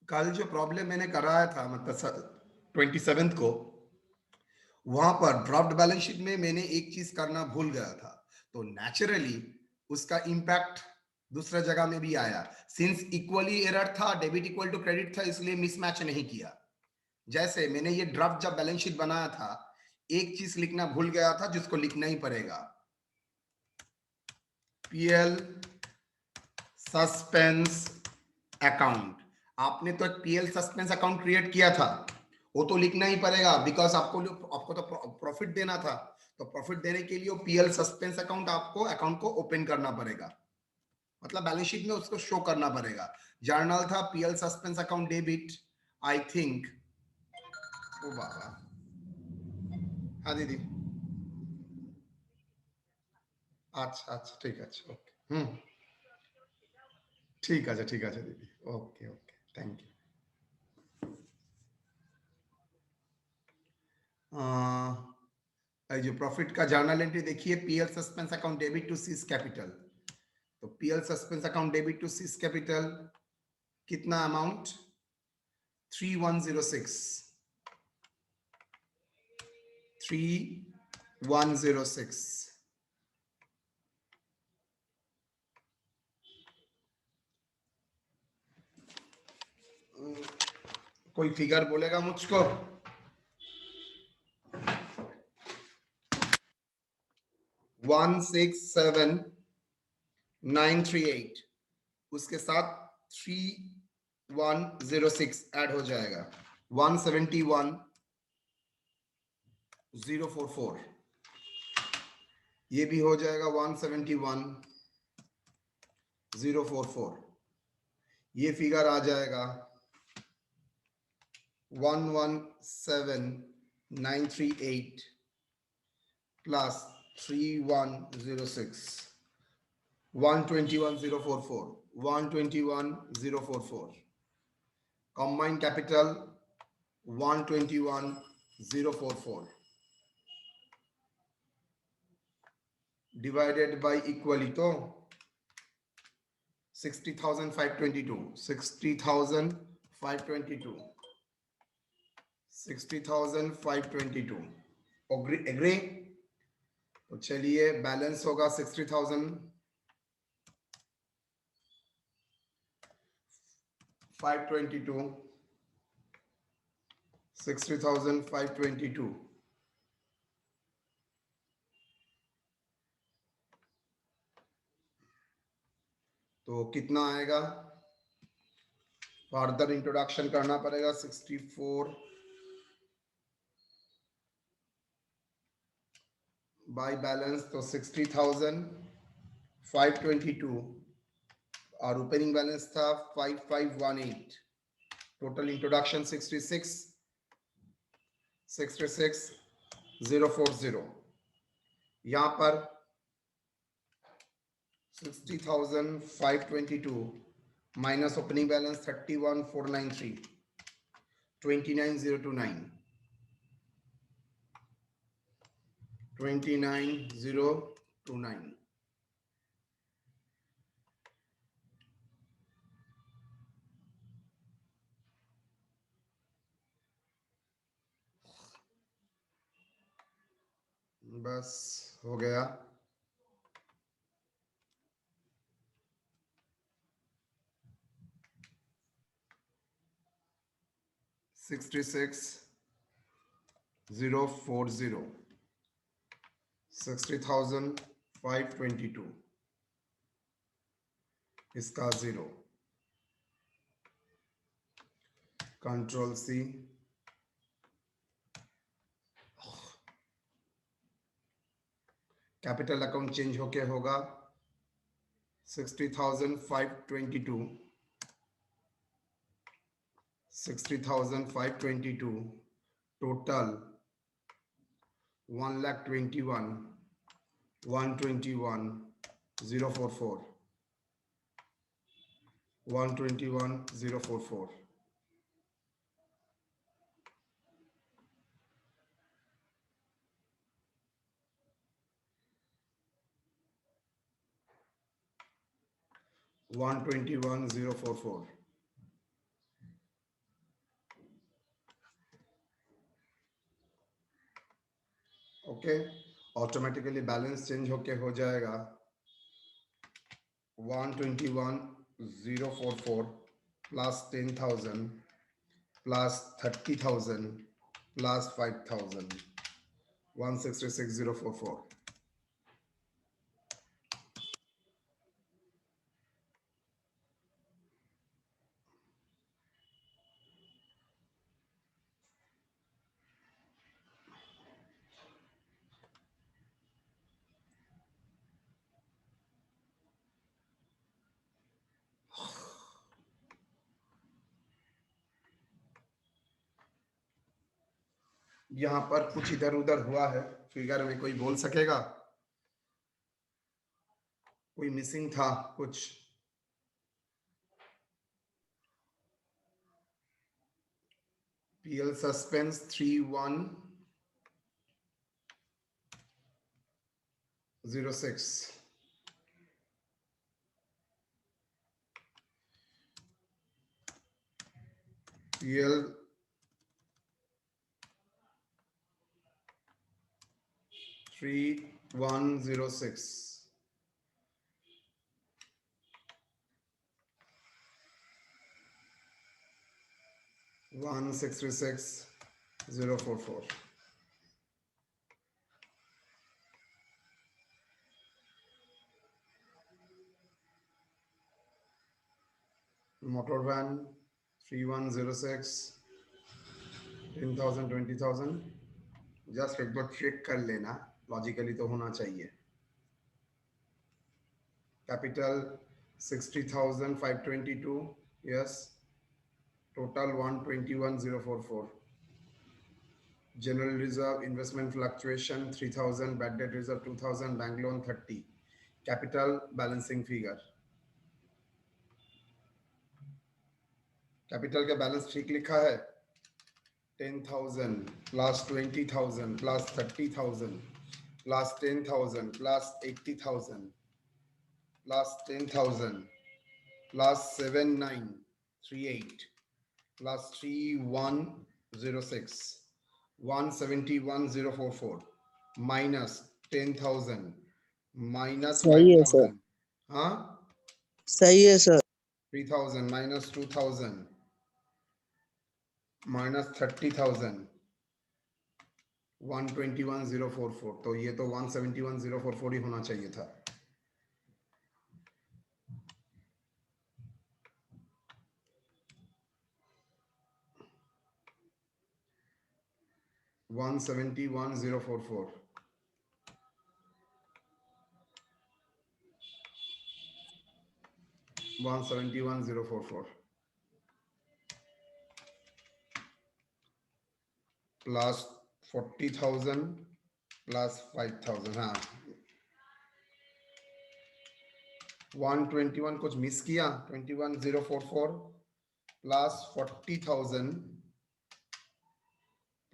कल जो प्रॉब्लम मैंने कराया था मतलब 27 को, वहां पर ड्राफ्ट बैलेंस शीट में मैंने एक चीज करना भूल गया था, तो नेचुरली उसका इम्पैक्ट दूसरा जगह में भी आया। सिंस इक्वली एरर था, डेबिट इक्वल टू क्रेडिट था, इसलिए मिसमैच नहीं किया। जैसे मैंने ये ड्राफ्ट जब बैलेंस शीट बनाया था, एक चीज लिखना भूल गया था जिसको लिखना ही पड़ेगा, पीएल सस्पेंस अकाउंट। आपने तो एक पीएल सस्पेंस अकाउंट क्रिएट किया था, वो तो लिखना ही पड़ेगा, बिकॉज आपको तो प्रॉफिट देना था। तो प्रॉफिट देने के लिए पीएल सस्पेंस अकाउंट, आपको अकाउंट को ओपन करना पड़ेगा, मतलब बैलेंस शीट में उसको शो करना पड़ेगा। जर्नल था PL suspense account debit, I think. ओ बाबा, हाँ दीदी। আচ্ছা আচ্ছা ঠিক আছে, ওকে। হুম, ঠিক আছে দিদি, ওকে ওকে, থ্যাংক ইউ। এই যে প্রফিট का जर्नल एंट्री देखिए, PL suspense account debit to C's capital. तो PL suspense account debit to C's capital कितना अमाउंट, 3106, 3106। कोई फिगर बोलेगा मुझको? 167938, उसके साथ 3106 ऐड हो जाएगा, 171044। ये भी हो जाएगा 171044। ये फिगर आ जाएगा 117938 plus 3106, 121044, 121044। Combined capital 121044 divided by equally to 60,522, 60,522, 60,522। Agree? तो चलिए, बैलेंस होगा 60,522, 60,522। तो कितना आएगा? फर्दर इंट्रोडक्शन करना पड़ेगा। 64 बाय बैलेंस, तो 60,522 और ओपनिंग बैलेंस था 5518। Total introduction 66,040। यहाँ पर 60,522 माइनस ओपनिंग बैलेंस 31,493, 29,029, 29,029। बस हो गया। 66,040, 60,522, इसका 0, control C. Capital account change होके होगा 60,522, 60,522, total 1,21,121,044, 121,044। Okay, automatically balance change होके हो जाएगा 121,044 प्लस 10,000 प्लस 30,000 प्लस 5,000 166,044। यहाँ पर कुछ इधर उधर हुआ है फिगर में, कोई बोल सकेगा? कोई मिसिंग था कुछ? PL suspense 3106, PL 3106, 166,044। Motor van 3106, 10,000 20,000। Just एक बार चेक कर लेना, लॉजिकली तो होना चाहिए। Capital 60,522, yes. Total 121,044। General reserve investment fluctuation 3,000, bad debt reserve 2,000, bank loan 30। Capital balancing figure, capital का बैलेंस ठीक लिखा है। 10,000 plus 20,000 plus 30,000 plus 10,000 plus 80,000 plus 10,000 plus 7,938 plus 3,106 171,044 minus 10,000 minus सही है सर, 5,000, हाँ सही है सर। 3,000 minus 2,000 minus 30,000 121,044। तो ये तो 171,044 ही होना चाहिए था। वन 171,044 171,044 प्लस 40,000 प्लस 5,000, हाँ 121 कुछ मिस किया। 21,044 plus 40,000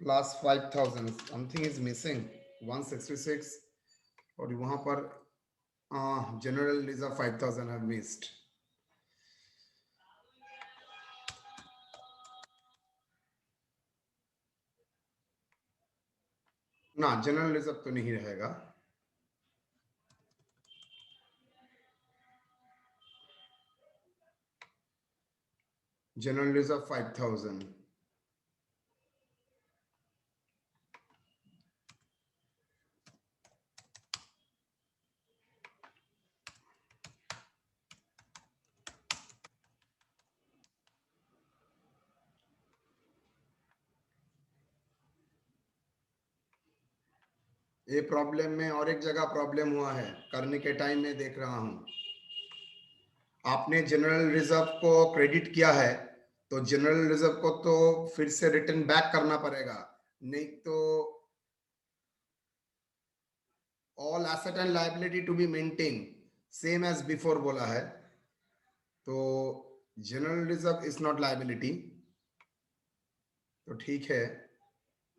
plus 5,000, something is missing 166। और वहां पर जनरल रिजर्व 5,000 हैव मिस्ड। ना, जनरल रिजर्व तो नहीं रहेगा। General reserve 5,000। ये प्रॉब्लम में और एक जगह प्रॉब्लम हुआ है, करने के टाइम में देख रहा हूं। आपने जनरल रिजर्व को क्रेडिट किया है, तो जनरल रिजर्व को तो फिर से रिटर्न बैक करना पड़ेगा, नहीं तो all asset and liability to be maintain same as before बोला है। तो general reserve is not liability, तो ठीक है।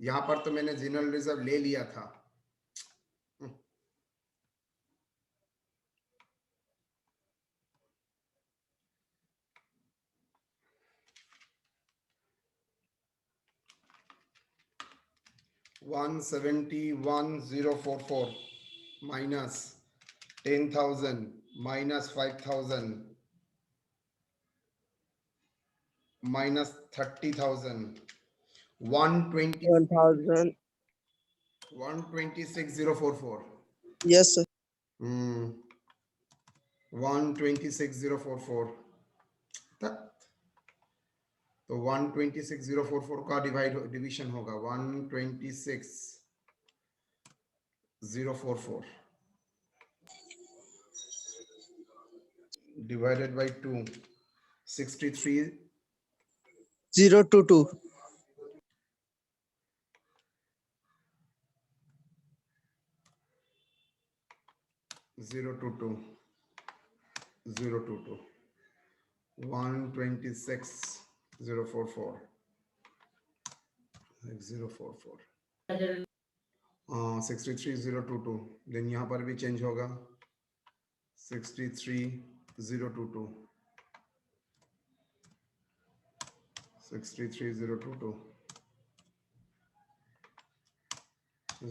यहां पर तो मैंने जनरल रिजर्व ले लिया था। 171,044 minus 10,000 minus 5,000 minus 30,000 1,000. 126,044. Yes, sir. 126,044 तो 126,044 का डिवीजन होगा 126,044 डिवाइडेड बाय 2 63 022. 022 022 126,044 044 63,022 देन यहाँ पर भी चेंज होगा 63,022 63,022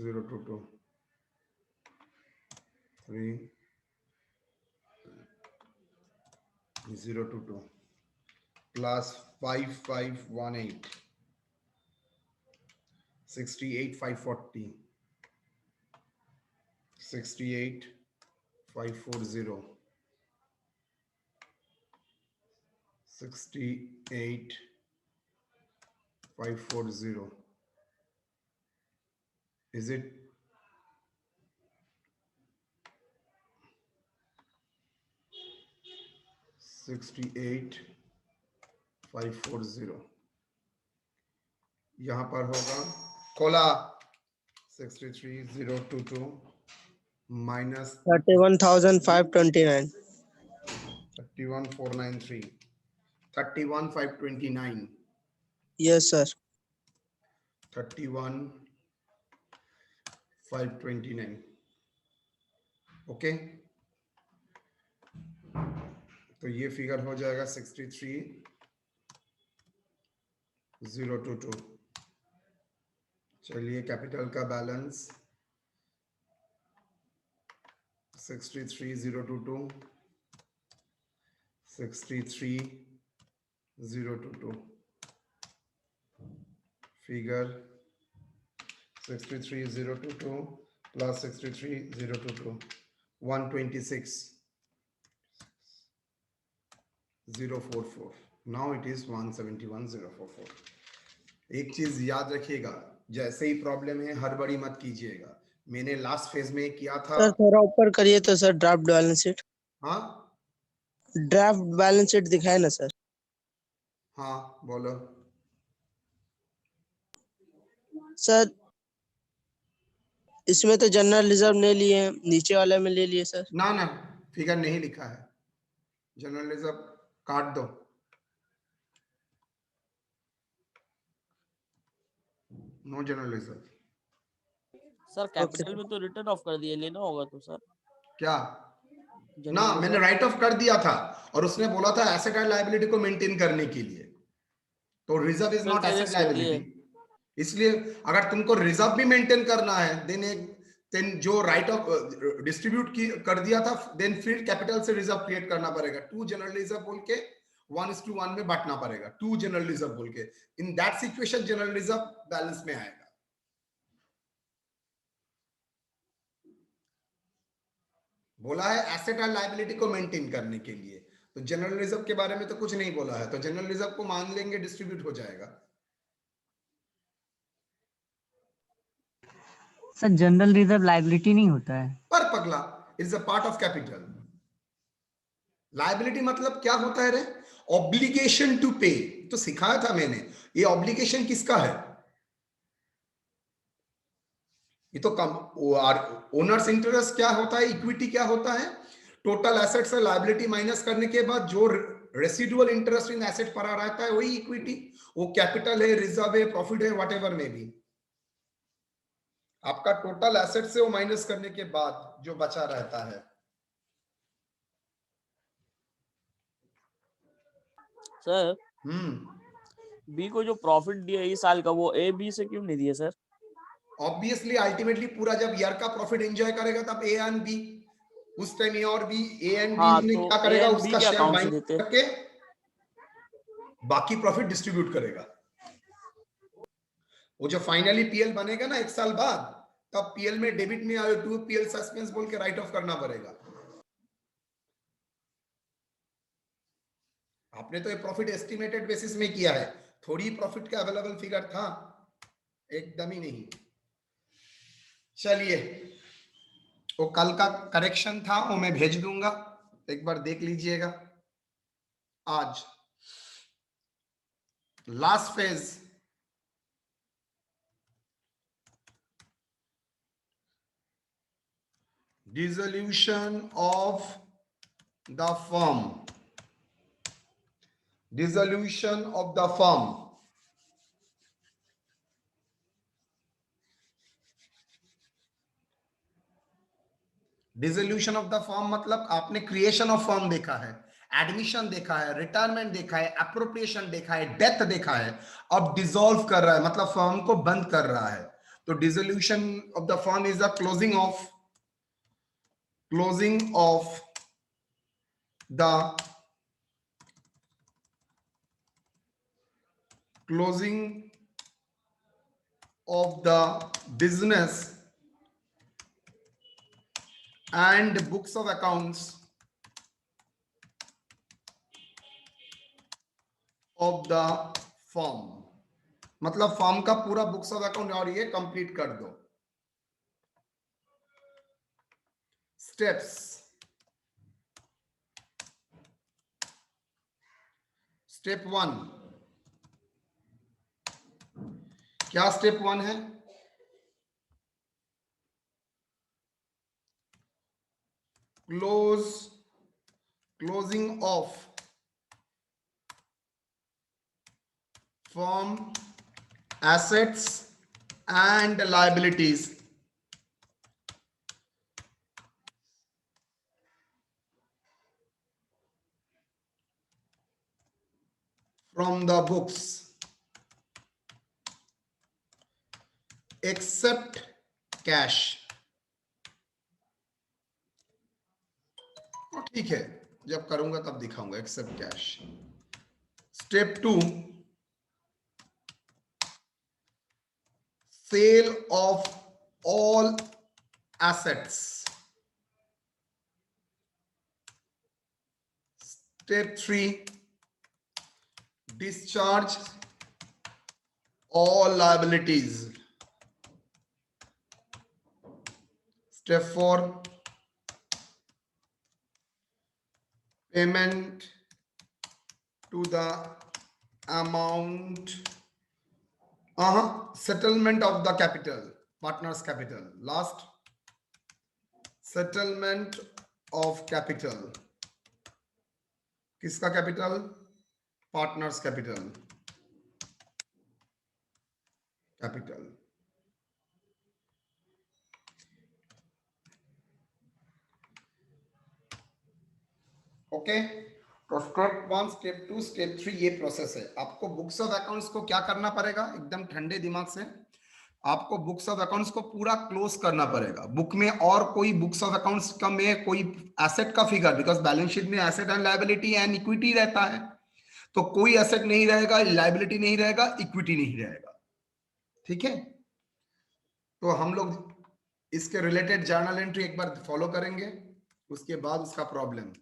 022 3 022 plus 5518 68,540 68,540 68,540 is it 68,540 यहाँ पर होगा खोला 63,022 minus 31,529. 31,493 31,529 Yes, sir. 31,529 ओके तो ये फिगर हो जाएगा 63,022 चलिए कैपिटल का balance 63,022 63,022 figure 63,022 plus 63,022 126,044 now it is 171,044 एक चीज याद रखिएगा जैसे ही प्रॉब्लम है हड़बड़ी मत कीजिएगा मैंने लास्ट फेज में किया था सर थोड़ा ऊपर करिए तो सर ड्राफ्ट बैलेंस शीट. हाँ ड्राफ्ट बैलेंस शीट दिखाए ना सर. हाँ बोलो सर इसमें तो जनरल रिजर्व नहीं लिए, नीचे वाले में ले लिए सर. ना ना फिगर नहीं लिखा है जनरल रिजर्व काट दो no general reserve sir capital में तो रिटर्न ऑफ कर दिया, लेना होगा तो सर क्या जनरल ना मैंने रिजर्व। राइट ऑफ कर दिया था और उसने बोला था एसेट एंड लायबिलिटी को मेंटेन करने के लिए तो रिजर्व इज सर नॉट तेरे एसेट छोड़िए। लायबिलिटी इसलिए अगर तुमको रिजर्व भी मेंटेन करना है देन जो राइट ऑफ डिस्ट्रीब्यूट कर दिया था देन फिर कैपिटल से रिजर्व क्रिएट करना पड़ेगा 2 जनरल रिजर्व बोल के 1:1 में बांटना पड़ेगा 2 जनरल रिजर्व बोल के in that situation general reserve balance में आएगा बोला है एसेट एंड लायबिलिटी को मेंटेन करने के लिए तो जनरल रिजर्व के बारे में तो कुछ नहीं बोला है तो जनरल रिजर्व को मान लेंगे डिस्ट्रीब्यूट हो जाएगा सर जनरल रिजर्व लायबिलिटी नहीं होता है पर पगला is a part of capital liability मतलब क्या होता है रे ऑब्लिगेशन टू पे तो सिखाया था मैंने ये ऑब्लिगेशन किसका है ये तो ओनर्स इंटरेस्ट क्या होता है इक्विटी क्या होता है टोटल एसेट से लायबिलिटी माइनस करने के बाद जो रेसिडुअल इंटरेस्ट इन एसेट पड़ा रहता है वही इक्विटी वो कैपिटल है रिजर्व है प्रॉफिट है व्हाटएवर में भी आपका टोटल एसेट से वो माइनस करने के बाद जो बचा रहता है सर बी को जो प्रॉफिट दिया इस साल का वो ए बी से क्यों नहीं दिया सर ऑब्वियसली अल्टीमेटली पूरा जब ईयर का प्रॉफिट एंजॉय करेगा तब ए एंड बी, उस टाइम ए और बी, ए एंड बी हाँ में तो क्या ए करेगा, एंड बी उसका के शेयर अकाउंट से बाइंड देते हैं। करके बाकी प्रॉफिट डिस्ट्रीब्यूट करेगा। वो जो फाइनली पीएल बनेगा ना 1 साल बाद, तब पीएल में डेबिट में आए टू पीएल सस्पेंस बोल के राइट ऑफ करना पड़ेगा। आपने तो ये प्रॉफिट एस्टिमेटेड बेसिस में किया है, थोड़ी प्रॉफिट का अवेलेबल फिगर था, एकदम ही नहीं। चलिए, वो कल का करेक्शन था वो मैं भेज दूंगा, एक बार देख लीजिएगा। आज last phase, dissolution of the firm, dissolution of the firm। Dissolution of the firm मतलब आपने क्रिएशन ऑफ फर्म देखा है, एडमिशन देखा है, रिटायरमेंट देखा है, अप्रोप्रिएशन देखा है, डेथ देखा है, अब डिसॉल्व कर रहा है मतलब फर्म को बंद कर रहा है। तो dissolution of the firm is the closing of the closing of the business and books of accounts of the firm, मतलब फर्म का पूरा बुक्स ऑफ अकाउंट और ये कंप्लीट कर दो। स्टेप्स, स्टेप 1, क्या स्टेप 1 है? Closing of firm assets and liabilities from the books except cash। ठीक है, जब करूंगा तब दिखाऊंगा, except cash. Step 2, sale of all assets। Step 3, discharge all liabilities। Step 4, payment to the amount, settlement of the capital, partners capital। Last, settlement of capital, किसका capital? Partners capital. Okay, तो step 1, step 2, step 3 ये process है। आपको books of accounts को क्या करना पड़ेगा, एकदम ठंडे दिमाग से आपको बुक्स ऑफ अकाउंट्स को पूरा क्लोज करना पड़ेगा। बुक में और कोई बुक्स ऑफ अकाउंट्स का में कोई एसेट का फिगर, बिकॉज बैलेंस शीट में asset and liability and equity रहता है, तो कोई एसेट नहीं रहेगा, लायबिलिटी नहीं रहेगा, इक्विटी नहीं रहेगा। ठीक है, तो हम लोग इसके रिलेटेड जर्नल एंट्री एक बार फॉलो करेंगे, उसके बाद उसका प्रॉब्लम।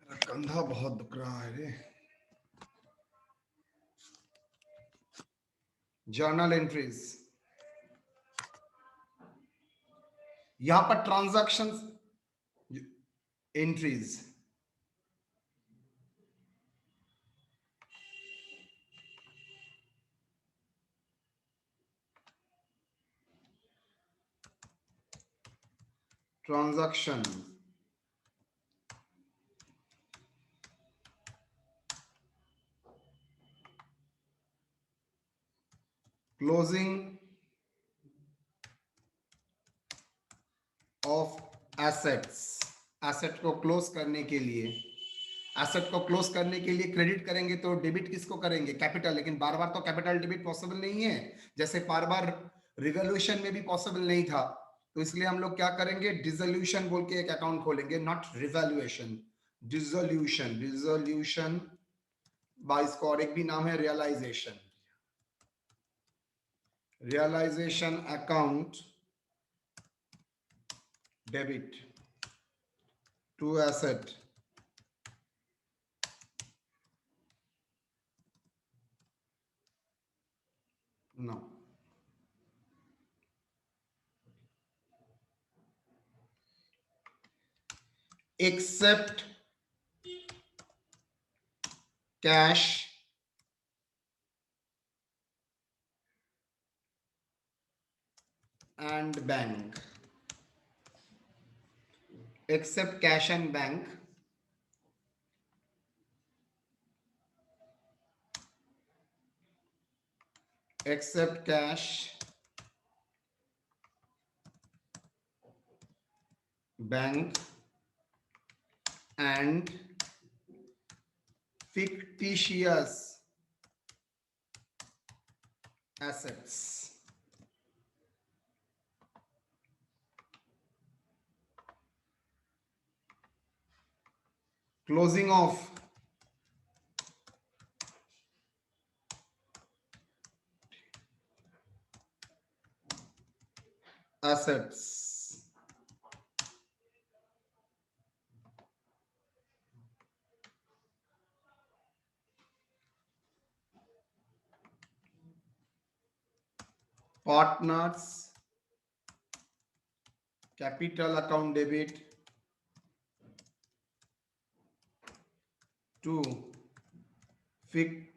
मेरा कंधा बहुत दुख रहा है रे। जर्नल एंट्रीज, यहां पर transactions entries, transaction, closing of assets, asset को क्लोज करने के लिए, एसेट को क्लोज करने के लिए क्रेडिट करेंगे तो डेबिट किसको करेंगे? कैपिटल। लेकिन बार बार तो कैपिटल डेबिट पॉसिबल नहीं है, जैसे बार बार रिवॉल्यूशन में भी पॉसिबल नहीं था। तो इसलिए हम लोग क्या करेंगे? डिसोल्यूशन बोल के एक अकाउंट खोलेंगे, not revaluation, dissolution. Dissolution by, इसको और एक भी नाम है realisation, realisation account debit to asset, no, except cash and bank, except cash and bank, except cash, bank and fictitious assets, closing of assets, partners capital account debit to fictitious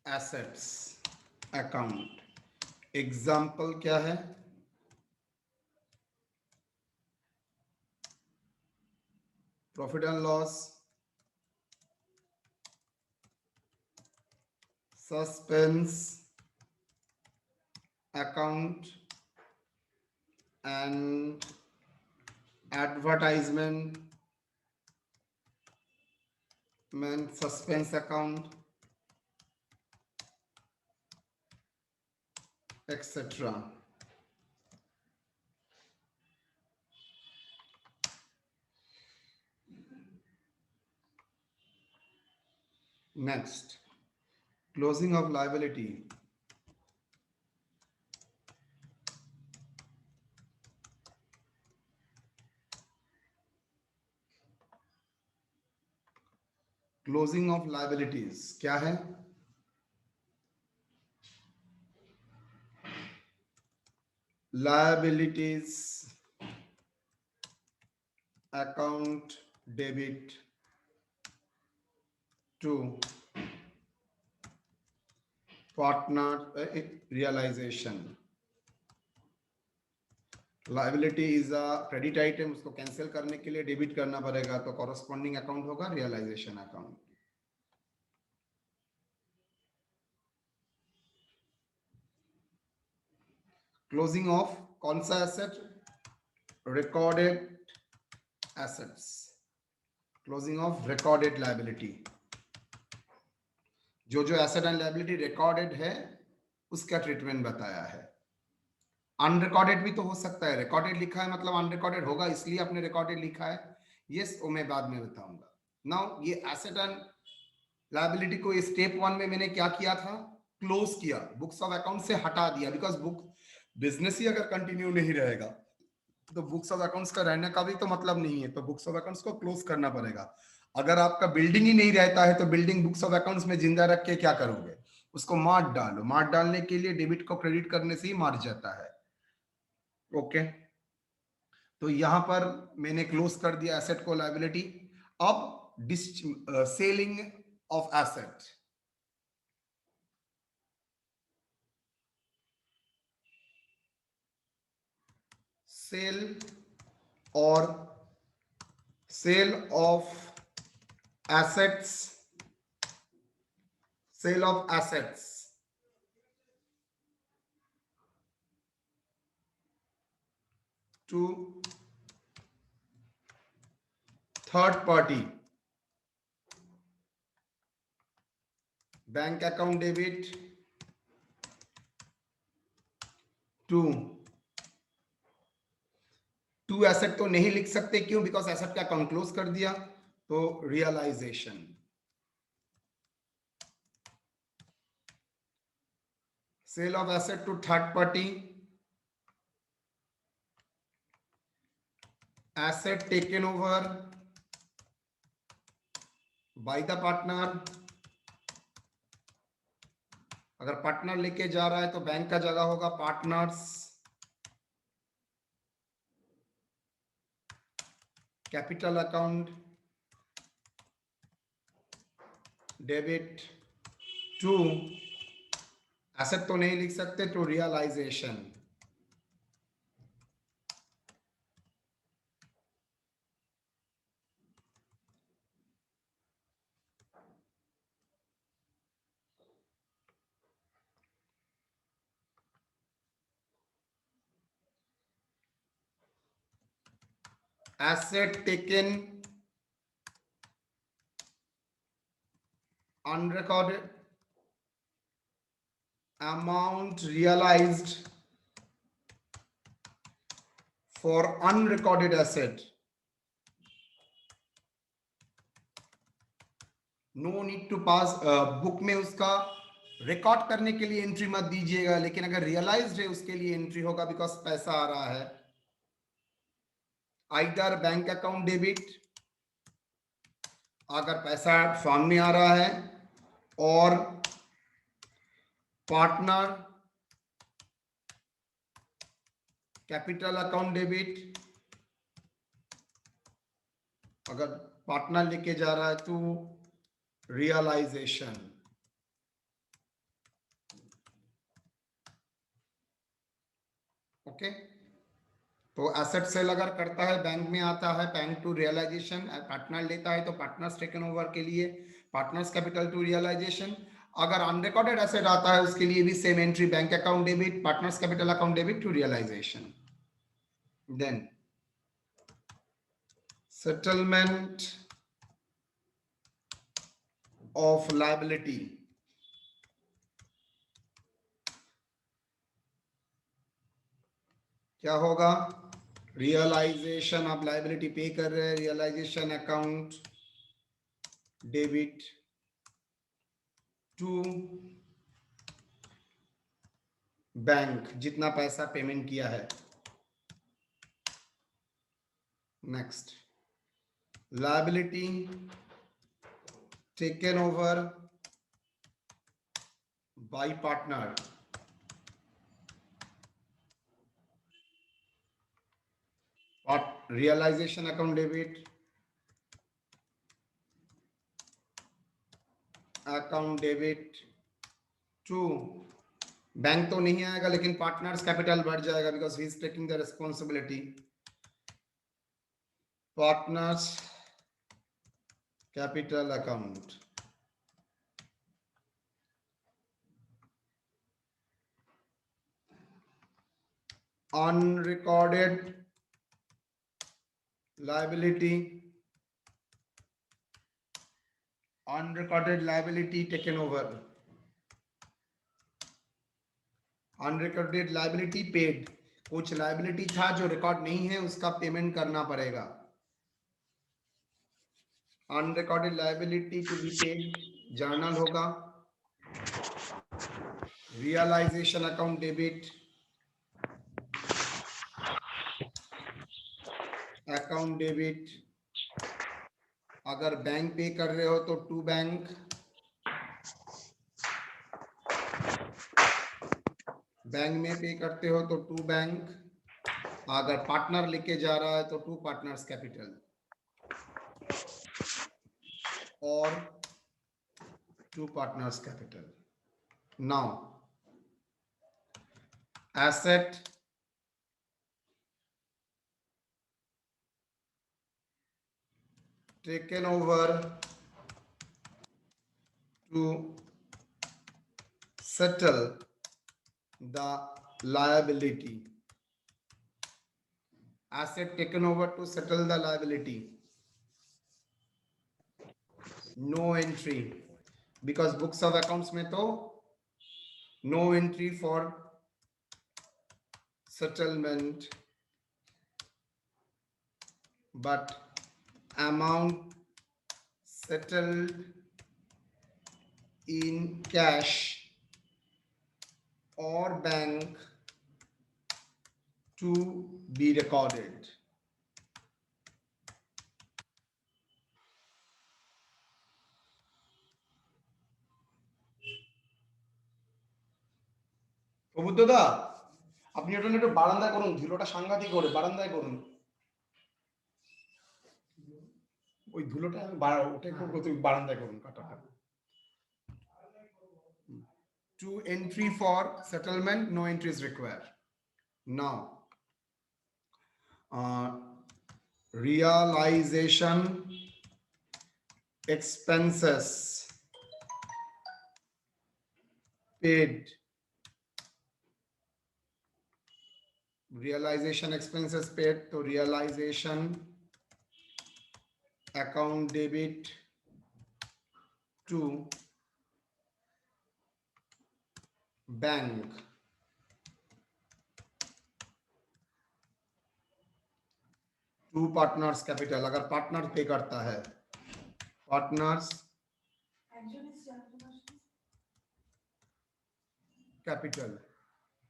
assets account। Example क्या है? Profit and loss, suspense account and advertisement suspense account, etc. Next, closing of liability, closing of liabilities क्या है? Liabilities account debit to partner realisation. Liability is a credit item, उसको cancel करने के लिए debit करना पड़ेगा, तो कॉरेस्पॉन्डिंग अकाउंट होगा रियलाइजेशन अकाउंट। क्लोजिंग ऑफ कौन सा asset? Recorded assets, closing of recorded liability. जो जो एसेट एंड लायबिलिटी रिकॉर्डेड है उसका ट्रीटमेंट बताया है। अनरिकॉर्डेड भी तो हो सकता है, रिकॉर्डेड लिखा है मतलब अनरिकॉर्डेड होगा, इसलिए आपने रिकॉर्डेड लिखा है। यस, वो मैं बाद में बताऊंगा। नाउ ये एसेट एंड लायबिलिटी को स्टेप 1 में मैंने क्या किया था? क्लोज किया, बुक्स ऑफ अकाउंट से हटा दिया, बिकॉज बुक बिजनेस ही अगर कंटिन्यू नहीं रहेगा तो बुक्स ऑफ अकाउंट्स का रहने का भी तो मतलब नहीं है, तो बुक्स ऑफ अकाउंट्स को क्लोज करना पड़ेगा। अगर आपका बिल्डिंग ही नहीं रहता है तो बिल्डिंग बुक्स ऑफ अकाउंट्स में जिंदा रख के क्या करोगे? उसको मार डालो। मार डालने के लिए डेबिट को क्रेडिट करने से ही मार जाता है। ओके, तो यहां पर मैंने क्लोज कर दिया एसेट को लायबिलिटी। अब सेलिंग ऑफ एसेट, सेल और sale of assets, sale of assets to third party, bank account debit to asset तो नहीं लिख सकते, क्यों? बिकॉज एसेट का अकाउंट क्लोज कर दिया, तो realisation, sale of asset to third party, asset taken over by the partner. अगर पार्टनर लेके जा रहा है तो बैंक का जगह होगा partners, capital account debit to, asset तो नहीं लिख सकते, तो realisation, asset taken unrecorded, amount realized for unrecorded asset, no need to pass. Book में उसका रिकॉर्ड करने के लिए एंट्री मत दीजिएगा, लेकिन अगर रियलाइज्ड है उसके लिए एंट्री होगा, बिकॉज पैसा आ रहा है। आइदर बैंक अकाउंट डेबिट, अगर पैसा फॉर्म में आ रहा है, और पार्टनर कैपिटल अकाउंट डेबिट, अगर पार्टनर लेके जा रहा है तो रियलाइजेशन। ओके, तो एसेट सेल अगर करता है बैंक में आता है बैंक टू रियलाइजेशन, पार्टनर लेता है तो पार्टनर्स टेकन ओवर के लिए पार्टनर्स कैपिटल टू रियलाइजेशन। अगर अनरिकॉर्डेड एसेट आता है उसके लिए भी same entry, bank account debit, partners capital account debit to realisation. Then settlement of liability, क्या होगा? रियलाइजेशन, आप लायबिलिटी पे कर रहे हैं, realisation account debit to bank, जितना पैसा पेमेंट किया है। Next, liability taken over by partner, realisation account debit account debit to bank तो नहीं आएगा, लेकिन पार्टनर्स कैपिटल बढ़ जाएगा, because he is taking the responsibility. Partners capital account, unrecorded liability, unrecorded liability taken over, unrecorded liability paid, कुछ liability था जो record नहीं है उसका पेमेंट करना पड़ेगा। Unrecorded liability to be paid, journal होगा। Realisation account debit account debit अगर बैंक पे कर रहे हो तो टू बैंक, बैंक में पे करते हो तो टू बैंक, अगर पार्टनर लेके जा रहा है तो टू पार्टनर्स कैपिटल और to partners capital. Now asset taken over to settle the liability. Asset taken over to settle the liability. No entry because books of accounts में तो no entry for settlement, but amount settled in cash or bank to be recorded. প্রবুদ্ধদা আপনি ওটা একটু বারান্দায় করুন, ধুলোটা সাংঘাতিক করে বারান্দায় করুন, ওই ধুলোটা আমি ওটা করবো, তুই বারান্দায় করুন কাটাটা. To entry for settlement, no entry is required. Now realization expenses paid. Realization expenses paid to realization account debit to bank. To partners capital, अगर पार्टनर पे करता है partners capital,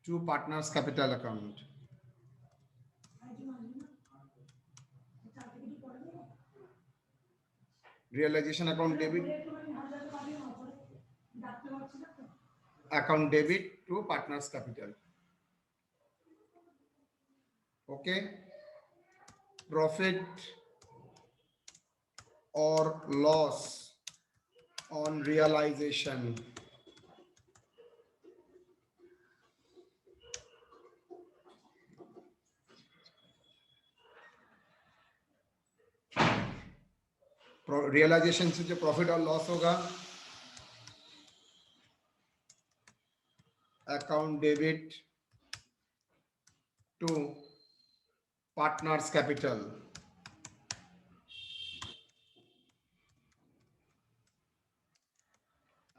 to partners capital account. Realisation account debit, account debit to partners capital. Okay. Profit और loss on realization. Realisation से जो profit और loss होगा, account debit to partners capital.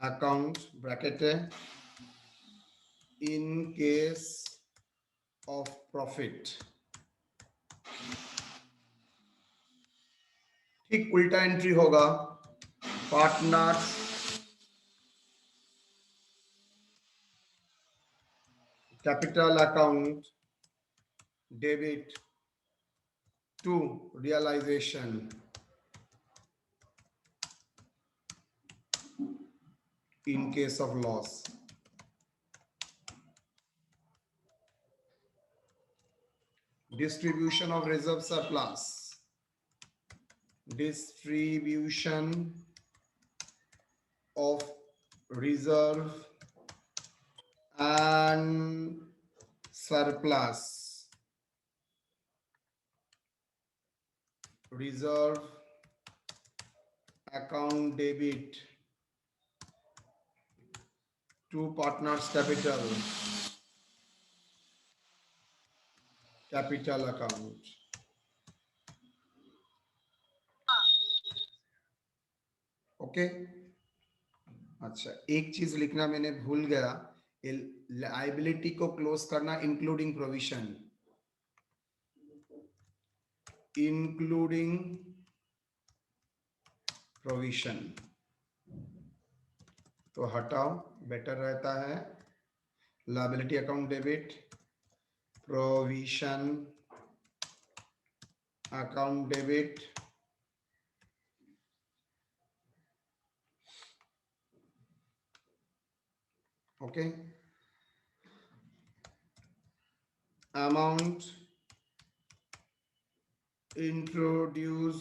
Account bracket है in case of profit. ठीक उल्टा entry होगा, partners capital account debit to realisation in case of loss. Distribution of reserve surplus. Distribution of reserve and surplus. Reserve account debit to partners capital. Capital account. Okay. अच्छा, एक चीज लिखना मैंने भूल गया, लाइबिलिटी को क्लोज करना इंक्लूडिंग प्रोविजन, इंक्लूडिंग प्रोविजन तो हटाओ, बेटर रहता है. Liability account debit, provision account debit okay, amount introduce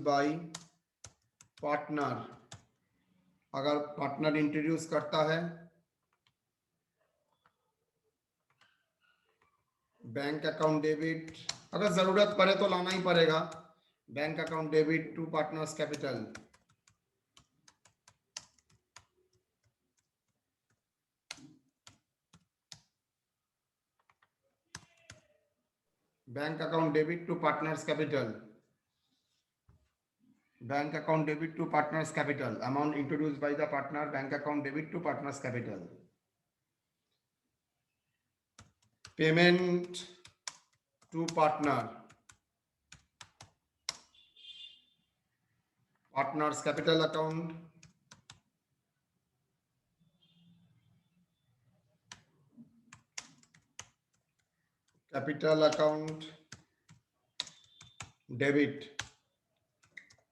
by partner. अगर पार्टनर इंट्रोड्यूस करता है, बैंक अकाउंट डेबिट, अगर जरूरत पड़े तो लाना ही पड़ेगा, bank account debit to partners capital. Bank account debit to partners capital, bank account debit to partners capital, amount introduced by the partner, bank account debit to partners capital. Payment to partner, partners capital account, capital account debit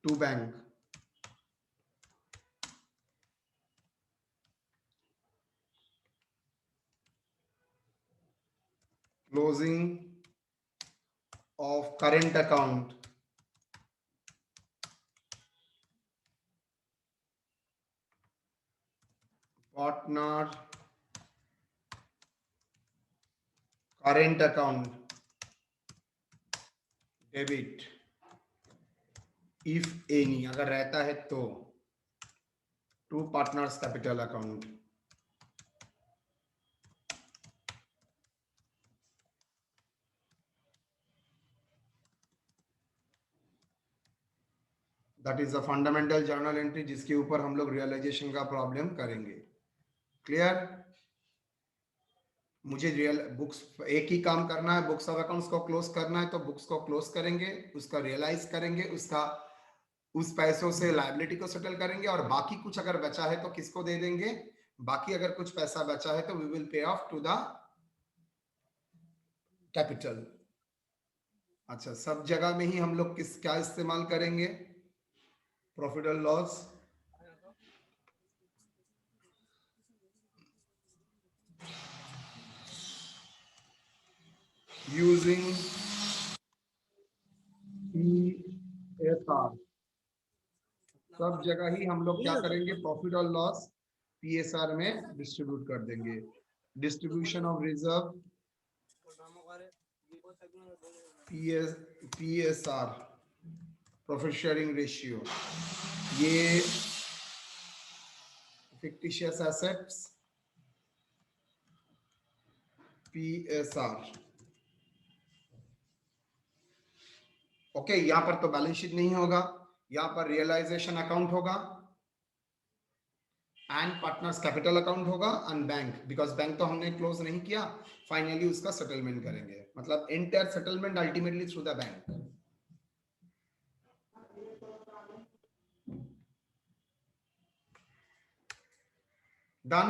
to bank, closing of current account, partner current account debit if any, अगर रहता है तो, to partners capital account. That is a fundamental journal entry जिसके ऊपर हम लोग realisation का problem करेंगे। क्लियर? मुझे रियल बुक्स, एक ही काम करना है, बुक्स ऑफ अकाउंट्स को क्लोज करना है तो बुक्स को क्लोज करेंगे, उसका रियलाइज करेंगे, उसका उस पैसों से लायबिलिटी को सेटल करेंगे, और बाकी कुछ अगर बचा है तो किसको दे देंगे, बाकी अगर कुछ पैसा बचा है तो we will pay off to the capital. अच्छा, सब जगह में ही हम लोग किस क्या इस्तेमाल करेंगे, प्रॉफिट और लॉस, यूजिंग PSR। सब जगह ही हम लोग क्या करेंगे, प्रॉफिट और लॉस PSR में डिस्ट्रीब्यूट कर देंगे। Distribution of reserve PSR, profit sharing ratio, ये फिक्टिशियस एसेट्स PSR। ओके, यहां पर तो बैलेंस शीट नहीं होगा, यहां पर रियलाइजेशन अकाउंट होगा एंड पार्टनर्स कैपिटल अकाउंट होगा एंड बैंक, बिकॉज बैंक तो हमने क्लोज नहीं किया, फाइनली उसका सेटलमेंट करेंगे, मतलब entire settlement ultimately through the bank. Done.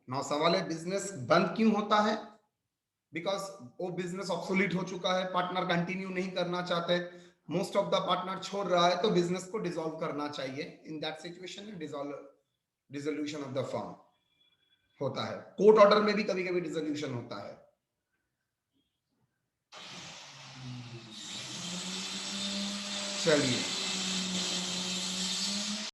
Now सवाल है, बिजनेस बंद क्यों होता है? बिकॉज वो बिजनेस ऑब्सोलीट हो चुका है, पार्टनर कंटिन्यू नहीं करना चाहते, मोस्ट ऑफ द पार्टनर छोड़ रहा है, तो बिजनेस को डिसॉल्व करना चाहिए। In that situation dissolution of the firm होता है। कोर्ट ऑर्डर में भी कभी कभी डिसोल्यूशन होता है। चलिए